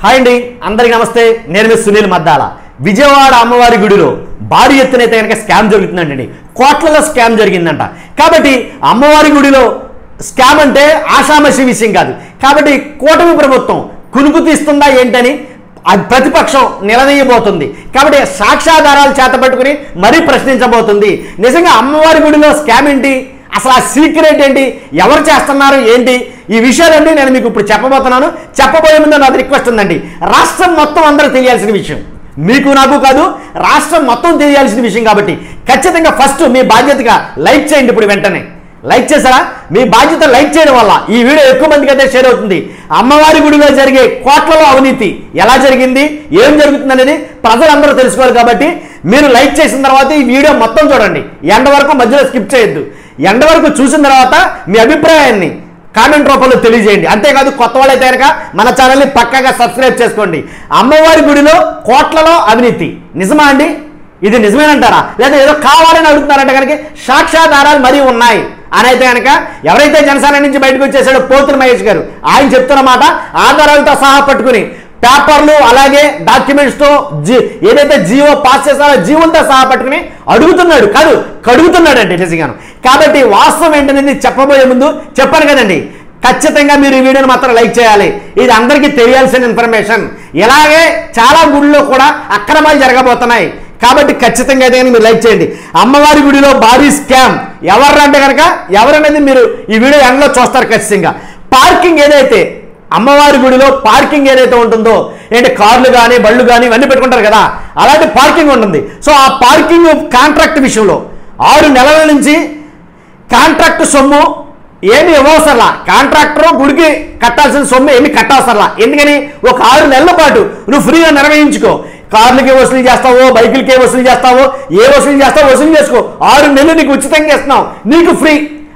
Hi అండి, అందరికీ నమస్తే. నేను మీ సునీల్ మద్దాల. విజయవాడ అమ్మవారి గుడిలో భారీ ఎత్తునైతే కనుక స్కామ్ జరుగుతుందండి. కోట్లలో స్కామ్ జరిగిందంట. కాబట్టి అమ్మవారి గుడిలో స్కామ్ అంటే ఆషామాషి విషయం కాదు. కాబట్టి కూటమి ప్రభుత్వం కునుకు తీస్తుందా ఏంటని ప్రతిపక్షం నిలదీయబోతుంది. కాబట్టి సాక్ష్యాధారాలు చేతపట్టుకుని మరీ ప్రశ్నించబోతుంది. నిజంగా అమ్మవారి గుడిలో స్కామ్ ఏంటి, అసలు ఆ సీక్రెట్ ఏంటి, ఎవరు చేస్తున్నారు ఏంటి, ఈ విషయాలన్నీ నేను మీకు ఇప్పుడు చెప్పబోతున్నాను. చెప్పబోయే ముందు నాకు రిక్వెస్ట్ ఉందండి. రాష్ట్రం మొత్తం అందరూ తెలియాల్సిన విషయం, మీకు నాకు కాదు, రాష్ట్రం మొత్తం తెలియాల్సిన విషయం. కాబట్టి ఖచ్చితంగా ఫస్ట్ మీ బాధ్యతగా లైక్ చేయండి. ఇప్పుడు వెంటనే లైక్ చేశారా? మీ బాధ్యత లైక్ చేయడం వల్ల ఈ వీడియో ఎక్కువ మందికి అయితే షేర్ అవుతుంది. అమ్మవారి గుడిలో జరిగే కోట్లలో అవినీతి ఎలా జరిగింది, ఏం జరుగుతుంది అనేది ప్రజలందరూ తెలుసుకోవాలి. కాబట్టి మీరు లైక్ చేసిన తర్వాత ఈ వీడియో మొత్తం చూడండి, ఎండ్ వరకు మధ్యలో స్కిప్ చేయొద్దు. ఎండ్ వరకు చూసిన తర్వాత మీ అభిప్రాయాన్ని కామెంట్ రూపంలో తెలియజేయండి. అంతేకాదు కొత్త వాళ్ళైతే కనుక మన ఛానల్ని పక్కాగా సబ్స్క్రైబ్ చేసుకోండి. అమ్మవారి గుడిలో కోట్లలో అవినీతి నిజమా అండి? ఇది నిజమేనంటారా, లేదా ఏదో కావాలని అడుగుతున్నారంటే కనుక సాక్ష్యాధారాలు మరీ ఉన్నాయి అని అయితే కనుక ఎవరైతే జనసేన నుంచి బయటకు వచ్చేసాడో పోతుల మహేష్ గారు, ఆయన చెప్తున్నమాట ఆధారాలతో సహా పట్టుకుని పేపర్లు అలాగే డాక్యుమెంట్స్తో ఏదైతే జీవో పాస్ చేస్తారో జీవులతో సహా పట్టుకుని అడుగుతున్నాడు, కాదు కడుగుతున్నాడు అంటే నిజంగాను. కాబట్టి వాస్తవం ఏంటనేది చెప్పబోయే ముందు చెప్పాను కదండి, ఖచ్చితంగా మీరు ఈ వీడియోని మాత్రం లైక్ చేయాలి. ఇది అందరికీ తెలియాల్సిన ఇన్ఫర్మేషన్. ఇలాగే చాలా గుడిలో కూడా అక్రమాలు జరగబోతున్నాయి. కాబట్టి ఖచ్చితంగా అయితే మీరు లైక్ చేయండి. అమ్మవారి గుడిలో భారీ స్కామ్ ఎవరంటే కనుక ఎవరనేది మీరు ఈ వీడియో ఎండ్లో చూస్తారు ఖచ్చితంగా. పార్కింగ్ ఏదైతే అమ్మవారి గుడిలో పార్కింగ్ ఏదైతే ఉంటుందో, ఏంటి కార్లు కానీ బళ్ళు కానీ ఇవన్నీ పెట్టుకుంటారు కదా, అలాంటి పార్కింగ్ ఉంటుంది. సో ఆ పార్కింగ్ కాంట్రాక్ట్ విషయంలో 6 నెలల నుంచి కాంట్రాక్ట్ సొమ్ము ఏమి ఇవ్వవసరలా, కాంట్రాక్టర్ గుడికి కట్టాల్సిన సొమ్ము ఏమి కట్టవసరలా. ఎందుకని ఒక 6 నెలల పాటు నువ్వు ఫ్రీగా నిర్వహించుకో. కార్లకి వసూలు చేస్తావో, బైకులకే వసూలు చేస్తావో, ఏ వసూలు చేస్తావో వసూలు చేసుకో. 6 నెలలు నీకు ఉచితంగా ఇస్తున్నావు, నీకు ఫ్రీ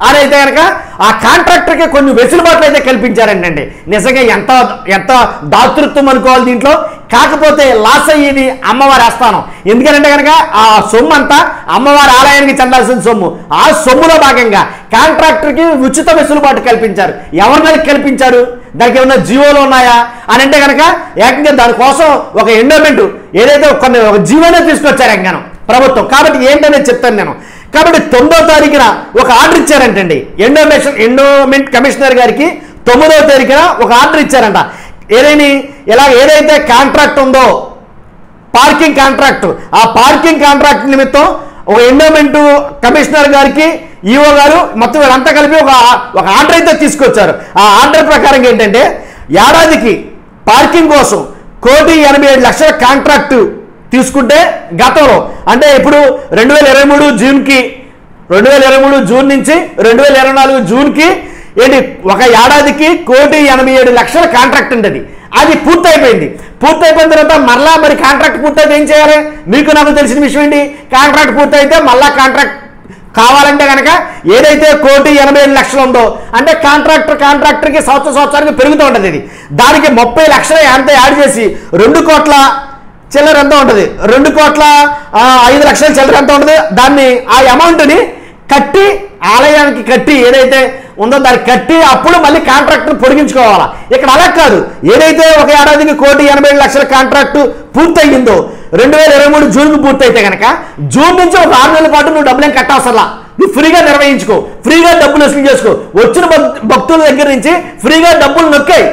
అని అయితే కనుక ఆ కాంట్రాక్టర్కి కొన్ని వెసులుబాట్లు అయితే కల్పించారండి. నిజంగా ఎంత ఎంత దాతృత్వం అనుకోవాలి దీంట్లో. కాకపోతే లాస్ అయ్యేది అమ్మవారి ఆస్థానం. ఎందుకంటే కనుక ఆ సొమ్ము అంతా అమ్మవారి ఆలయానికి చెందాల్సిన సొమ్ము. ఆ సొమ్ములో భాగంగా కాంట్రాక్టర్కి ఉచిత వెసులుబాటు కల్పించారు. ఎవరినైనా కల్పించారు, దానికి ఏమన్నా జీవోలు ఉన్నాయా అని అంటే కనుక ఏకంగా దానికోసం ఒక ఎండోమెంట్ ఏదైతే ఒక జీవోనే తీసుకొచ్చారు ఎంగాను ప్రభుత్వం. కాబట్టి ఏంటనేది చెప్తాను నేను. కాబట్టి 9వ తారీఖున ఒక ఆర్డర్ ఇచ్చారంటండి ఎండోమెంట్ కమిషనర్ గారికి. 9వ తారీఖున ఒక ఆర్డర్ ఇచ్చారంట. ఏదైతే కాంట్రాక్ట్ ఉందో పార్కింగ్ కాంట్రాక్ట్, ఆ పార్కింగ్ కాంట్రాక్ట్ నిమిత్తం ఒక ఎండోమెంట్ కమిషనర్ గారికి ఈఓ గారు మొత్తం వీళ్ళంతా కలిపి ఒక ఆర్డర్ అయితే తీసుకొచ్చారు. ఆ ఆర్డర్ ప్రకారం ఏంటంటే ఏడాదికి పార్కింగ్ కోసం 1,87,00,000 కాంట్రాక్టు తీసుకుంటే గతంలో అంటే ఇప్పుడు 2023 జూన్కి 2023 జూన్ నుంచి 2024 జూన్కి ఏంటి ఒక ఏడాదికి 1,87,00,000 కాంట్రాక్ట్ ఉండేది. అది పూర్తయిపోయింది. పూర్తయిపోయిన తర్వాత మళ్ళా మరి కాంట్రాక్ట్ పూర్తయితే ఏం చేయాలి? మీకు నాకు తెలిసిన విషయం ఏంటి, కాంట్రాక్ట్ పూర్తయితే మళ్ళా కాంట్రాక్ట్ కావాలంటే కనుక ఏదైతే 1,87,00,000 ఉందో అంటే కాంట్రాక్టర్కి సంవత్సరానికి పెరుగుతూ ఉంటుంది. ఇది దానికి 30 లక్షలు ఎంత యాడ్ చేసి 2 కోట్ల చిల్లర ఎంత ఉంటుంది, 2,05,00,000 చిల్లర ఎంత ఉంటుంది, దాన్ని ఆ అమౌంట్ని కట్టి ఆలయానికి కట్టి ఏదైతే ఉందో దానికి కట్టి అప్పుడు మళ్ళీ కాంట్రాక్టర్ పొడిగించుకోవాలా. ఇక్కడ అలా కాదు. ఏదైతే ఒక ఏడాదికి 1,87,00,000 కాంట్రాక్టు పూర్తయిందో 2023 జూన్కి పూర్తయితే కనుక జూన్ నుంచి ఒక 6 నెలల పాటు నువ్వు డబ్బులేం కట్టవసరలా, నువ్వు ఫ్రీగా నిర్వహించుకో, ఫ్రీగా డబ్బులు వసూలు చేసుకో. వచ్చిన భక్తుల దగ్గర నుంచి ఫ్రీగా డబ్బులు నొక్కాయి.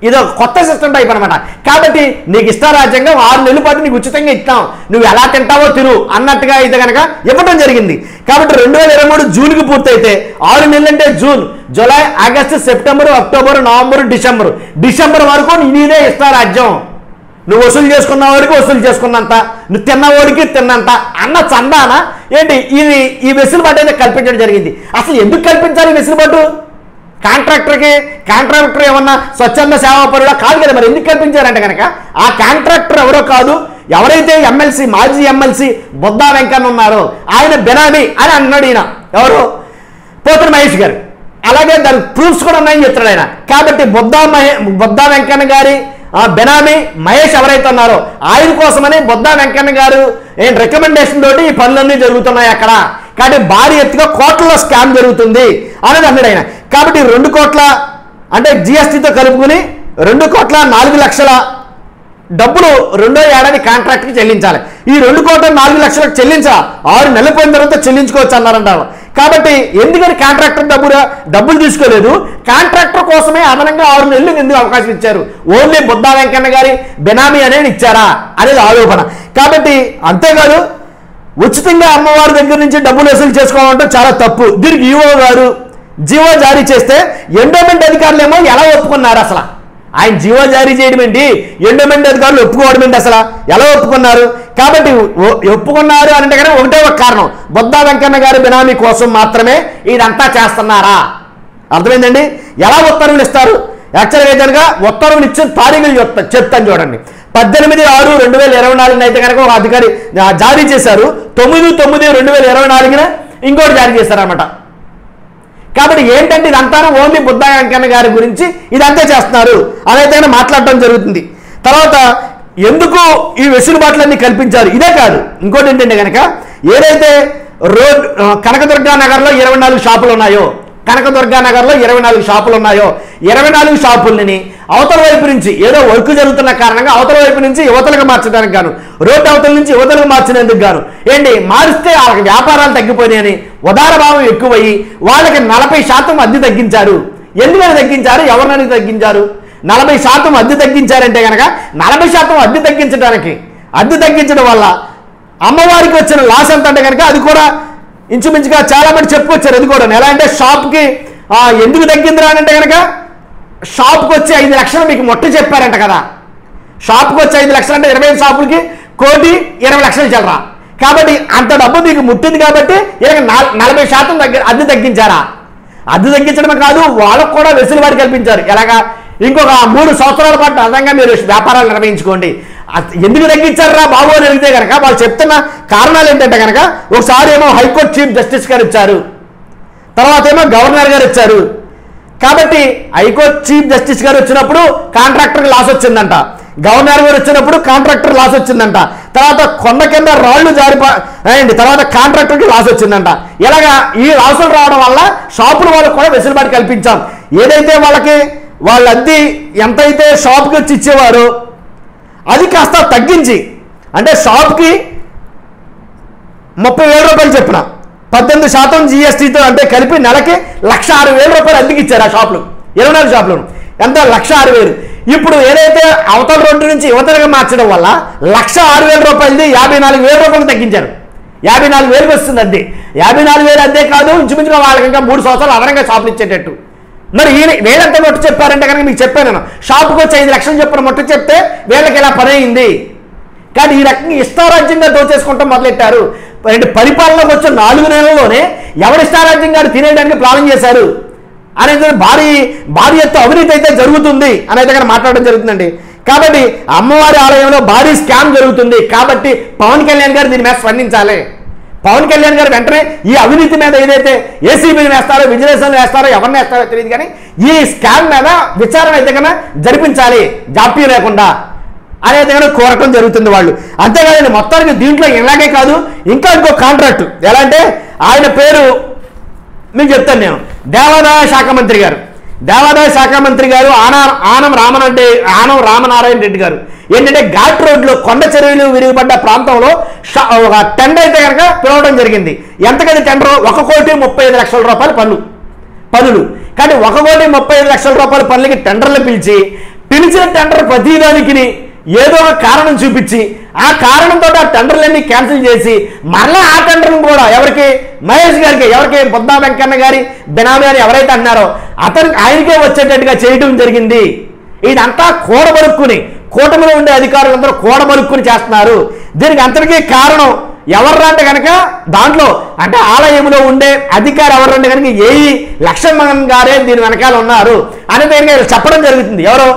ఇది కొత్త సిస్టమ్ టైప్ అనమాట. కాబట్టి నీకు ఇష్టారాజ్యంగా 6 నెలల పాటు నీకు ఉచితంగా ఇస్తాం, నువ్వు ఎలా తింటావో తిను అన్నట్టుగా అయితే కనుక ఇవ్వడం జరిగింది. కాబట్టి 2023 జూన్కి పూర్తయితే 6 నెలలు అంటే June, July, August, September, October, November, December వరకు నీదే ఇష్టారాజ్యం. నువ్వు వసూలు చేసుకున్న వాడికి వసూలు చేసుకున్నంత, నువ్వు తిన్నవాడికి తిన్నంత అన్న చందానా ఏంటి ఇది ఈ వెసులుబాటు అయితే కల్పించడం జరిగింది. అసలు ఎందుకు కల్పించాలి ఈ వెసులుబాటు? కాంట్రాక్టర్ ఏమన్నా స్వచ్ఛంద సేవాపరుడా కాదు కదా, మరి ఎందుకు కల్పించారంటే కనుక ఆ కాంట్రాక్టర్ ఎవరో కాదు, ఎవరైతే మాజీ ఎమ్మెల్సీ బొద్దా వెంకన్న ఉన్నారో ఆయన బెనామీ అని అన్నాడు ఈయన, ఎవరు పోతుల మహేష్ గారు. అలాగే దాని ప్రూఫ్స్ కూడా ఉన్నాయని చెప్తున్నాడు ఆయన. కాబట్టి బొద్దా వెంకన్న గారి బెనామీ మహేష్ ఎవరైతే ఉన్నారో ఆయన కోసమని బొద్దా వెంకన్న గారు రికమెండేషన్ తోటి ఈ పనులన్నీ జరుగుతున్నాయి అక్కడ. కాబట్టి భారీ ఎత్తుగా కోట్లలో స్కామ్ జరుగుతుంది అనేది అన్నాడు ఆయన. కాబట్టి 2 కోట్ల అంటే జిఎస్టీతో కలుపుకుని 2,04,00,000 డబ్బులు రెండో ఏడాది కాంట్రాక్ట్కి చెల్లించాలి. ఈ 2,04,00,000 చెల్లించా 6 నెలలు పోయిన తర్వాత చెల్లించుకోవచ్చు అన్నారంటారు. కాబట్టి ఎందుకని కాంట్రాక్టర్ డబ్బులు తీసుకోలేదు? కాంట్రాక్టర్ కోసమే అదనంగా 6 నెలలు ఎందుకు అవకాశం ఇచ్చారు? ఓన్లీ బుద్ధా వెంకన్న గారి బెనామీ అనేది ఇచ్చారా అనేది ఆరోపణ. కాబట్టి అంతేకాదు ఉచితంగా అమ్మవారి దగ్గర నుంచి డబ్బులు వసూలు చేసుకోవాలంటే చాలా తప్పు. దీనికి ఈవో గారు జీవో జారీ చేస్తే ఎండోమెంట్ అధికారులు ఏమో ఎలా ఒప్పుకున్నారు? అసలు ఆయన జీవో జారీ చేయడం ఏంటి, ఎండోమెంట్ అధికారులు ఒప్పుకోవడం ఏంటి, అసలు ఎలా ఒప్పుకున్నారు? కాబట్టి ఒప్పుకున్నారు అంటే కనుక ఒకటే ఒక కారణం, బుద్ధా వెంకన్న గారి బినామీ కోసం మాత్రమే ఇదంతా చేస్తున్నారా? అర్థమైందండి? ఎలా ఉత్తర్వులు ఇస్తారు? యాక్చువల్గా కనుక ఉత్తర్వులు ఇచ్చిన తారీఖులు చెప్తాను చూడండి. 18/6/2024 అయితే కనుక ఒక అధికారి జారీ చేశారు. 9/9/2024 ఇంకోటి జారీ చేశారన్నమాట. కాబట్టి ఏంటంటే ఇదంతా ఓన్లీ బుద్ధా వెంకన్న గారి గురించి ఇదంతా చేస్తున్నారు అదైతే మాట్లాడటం జరుగుతుంది. తర్వాత ఎందుకు ఈ వెసులుబాట్లన్నీ కల్పించారు? ఇదే కాదు, ఇంకోటి ఏంటంటే కనుక ఏదైతే కనకదుర్గా నగర్లో 24 షాపులు ఉన్నాయో, కనకదుర్గా నగర్లో 24 షాపులు ఉన్నాయో, 24 షాపులని అవతల వైపు నుంచి ఏదో వర్క్ జరుగుతున్న కారణంగా అవతల వైపు నుంచి యువతలకు మార్చడానికి గాను, రోడ్డు అవతల నుంచి యువతలకు మార్చినందుకు గాను ఏంటి మారిస్తే వాళ్ళకి వ్యాపారాలు తగ్గిపోయినాయని ఉదారభావం ఎక్కువయ్యి వాళ్ళకి 40% అద్దె తగ్గించారు. ఎందుకని తగ్గించారు? ఎవరినని తగ్గించారు? 40% అద్దె తగ్గించారంటే కనుక 40% అద్దె తగ్గించడం వల్ల అమ్మవారికి వచ్చిన లాస్ ఎంత అంటే కనుక అది కూడా ఇంచుమించుగా చాలా మంది చెప్పుకొచ్చారు. అది కూడా ఎలా అంటే షాప్కి ఎందుకు తగ్గిందిరా అంటే కనుక షాప్కి వచ్చి 5 లక్షలు మీకు మొట్ట చెప్పారంట కదా. షాప్కి వచ్చి 5 లక్షలు అంటే 25 షాపులకి 1,20,00,000 చల్లరా. కాబట్టి అంత డబ్బు మీకు ముట్టింది కాబట్టి 40% అద్దె తగ్గించారా? అద్దె తగ్గించడమే కాదు, వాళ్ళకు కూడా వెసులుబాటు కల్పించారు. ఎలాగా? ఇంకొక 3 సంవత్సరాల పాటు అదనంగా మీరు వ్యాపారాలు నిర్వహించుకోండి. ఎందుకు తగ్గించారా బాబు అని అడిగితే కనుక వాళ్ళు చెప్తున్న కారణాలు ఏంటంటే కనుక ఒకసారి ఏమో హైకోర్టు చీఫ్ జస్టిస్ గారు ఇచ్చారు, తర్వాత ఏమో గవర్నర్ గారు ఇచ్చారు. కాబట్టి హైకోర్టు చీఫ్ జస్టిస్ గారు వచ్చినప్పుడు కాంట్రాక్టర్కి లాస్ వచ్చిందంట, గవర్నర్ గారు వచ్చినప్పుడు కాంట్రాక్టర్ లాస్ వచ్చిందంట, తర్వాత కొండ కింద రాళ్లు జారిపోయింది, తర్వాత కాంట్రాక్టర్కి లాస్ వచ్చిందంట. ఇలాగా ఈ లాసులు రావడం వల్ల షాపుల వాళ్ళకు కూడా వెసులుబాటు కల్పించాం. ఏదైతే వాళ్ళ అద్దె ఎంతైతే షాప్కి వచ్చి ఇచ్చేవారో అది కాస్త తగ్గించి, అంటే షాప్కి 30,000 రూపాయలు చెప్పిన 18% GSTతో అంటే కలిపి నెలకి 1,06,000 రూపాయలు అద్దెకి ఇచ్చారు ఆ షాపులు, 24 షాపులను. ఎంత? 1,06,000. ఇప్పుడు ఏదైతే అవతల రోడ్డు నుంచి యువతలుగా మార్చడం వల్ల 1,06,000 రూపాయలది 54,000 రూపాయలు తగ్గించారు. 54,000 వస్తుంది అద్దె. 54,000 అద్దె కాదు, ఇంచుమించుగా వాళ్ళకి ఇంకా 3 సంవత్సరాలు అదనంగా షాపులు ఇచ్చేటట్టు. మరి వీళ్ళంతా మొట్టు చెప్పారంటే కనుక మీకు చెప్పాను నేను, షాపుకి వచ్చి 5 లక్షలు చెప్పిన మొట్టు చెప్తే వీళ్ళకి ఇలా పని అయింది. కానీ ఈ రకంగా ఇష్టారాజ్యంగా దోచేసుకుంటాం మొదలెట్టారు. పరిపాలనకు వచ్చిన 4 నెలల్లోనే ఎవరి ఇష్టారాజ్యంగా తినేయడానికి ప్లాన్ చేశారు అనేది భారీ ఎత్తు అవినీతి అయితే జరుగుతుంది అని అయితే కనుక మాట్లాడడం జరుగుతుందండి. కాబట్టి అమ్మవారి ఆలయంలో భారీ స్కామ్ జరుగుతుంది. కాబట్టి పవన్ కళ్యాణ్ గారు దీని మీద స్పందించాలి. పవన్ కళ్యాణ్ గారు వెంటనే ఈ అవినీతి మీద ఏదైతే ఏసీబీని వేస్తారో, విజిలెన్స్ని వేస్తారో, ఎవరిని వేస్తారో తెలియదు కానీ ఈ స్కామ్ మీద విచారణ అయితే కన్నా జరిపించాలి జాప్యం లేకుండా అనేది కనుక కోరటం జరుగుతుంది వాళ్ళు. అంతేకాదండి, మొత్తానికి దీంట్లో ఇలాగే కాదు ఇంకా ఇంకో కాంట్రాక్ట్. ఎలా అంటే ఆయన పేరు మీకు చెప్తాను నేను, దేవాదాయ శాఖ మంత్రి గారు ఆనం రామనారాయణ రెడ్డి గారు ఏంటంటే ఘాట్ రోడ్లో కొండ చెరువులు విరిగిపడ్డ ప్రాంతంలో ఒక టెండర్ అయితే కనుక పిలవడం జరిగింది. ఎంతకది టెండర్? 1,35,00,000 రూపాయల పనులు. కానీ 1,35,00,000 రూపాయల పనులకి టెండర్లు పిలిచిన టెండర్ ప్రతిదానికి ఏదో ఒక కారణం చూపించి ఆ కారణంతో ఆ టెండర్లన్నీ క్యాన్సిల్ చేసి మరలా ఆ టెండర్ను కూడా ఎవరికి? మహేష్ గారికి, ఎవరికి? బుద్ధా వెంకన్న గారి బెనామీ అని ఎవరైతే అన్నారో ఆయనకే వచ్చేటట్టుగా చేయడం జరిగింది. ఇదంతా కూటమిలో ఉండే అధికారులందరూ కూడబలుక్కుని చేస్తున్నారు. దీనికి అంతటికీ కారణం ఎవర్రా అంటే కనుక దాంట్లో అంటే ఆలయంలో ఉండే అధికారి ఎవరంటే కనుక ఏఈ లక్ష్మణ్ గారే దీని వెనకాల ఉన్నారు అనేది చెప్పడం జరుగుతుంది. ఎవరో?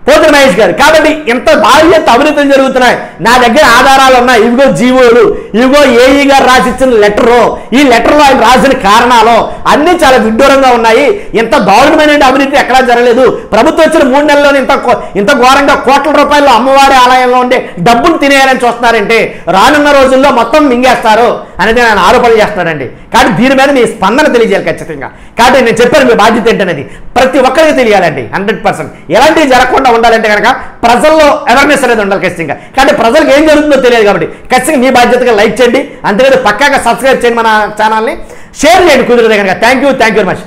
పోతుల మహేష్ గారు. కాబట్టి ఇంత బాధ్యత అవినీతులు జరుగుతున్నాయి, నా దగ్గర ఆధారాలు ఉన్నాయి, ఇవిగో జీవోలు, ఇవిగో ఏఈ గారు రాసిచ్చిన లెటరు, ఈ లెటర్లో ఆయన రాసిన కారణాలు అన్నీ చాలా విడ్డూరంగా ఉన్నాయి. ఇంత దారుణమైన అవినీతి ఎక్కడా జరగలేదు. ప్రభుత్వం వచ్చిన 3 నెలల్లోనే ఇంత ఘోరంగా కోట్ల రూపాయలు అమ్మవారి ఆలయంలో ఉండే డబ్బులు తినేయాలని చూస్తున్నారంటే రానున్న రోజుల్లో మొత్తం మింగేస్తారు. అనేది ఆయన ఆరోపణలు చేస్తున్నాడండి. కాబట్టి దీని మీద మీ స్పందన తెలియజేయాలి ఖచ్చితంగా. కాబట్టి నేను చెప్పాను మీ బాధ్యత ఏంటనేది ప్రతి ఒక్కరికి తెలియాలండి. 100% ఎలాంటివి జరగకుండా ఉండాలంటే కనుక ప్రజల్లో అవేర్నెస్ అనేది ఉండాలి ఖచ్చితంగా. కాబట్టి ప్రజలకు ఏం జరుగుతుందో తెలియదు కాబట్టి ఖచ్చితంగా మీ బాధ్యతగా లైక్ చేయండి, అంతేకాదు పక్కాగా సబ్స్క్రైబ్ చేయండి మన ఛానల్ని, షేర్ చేయండి కుదిరితే కనుక. Thank you very much.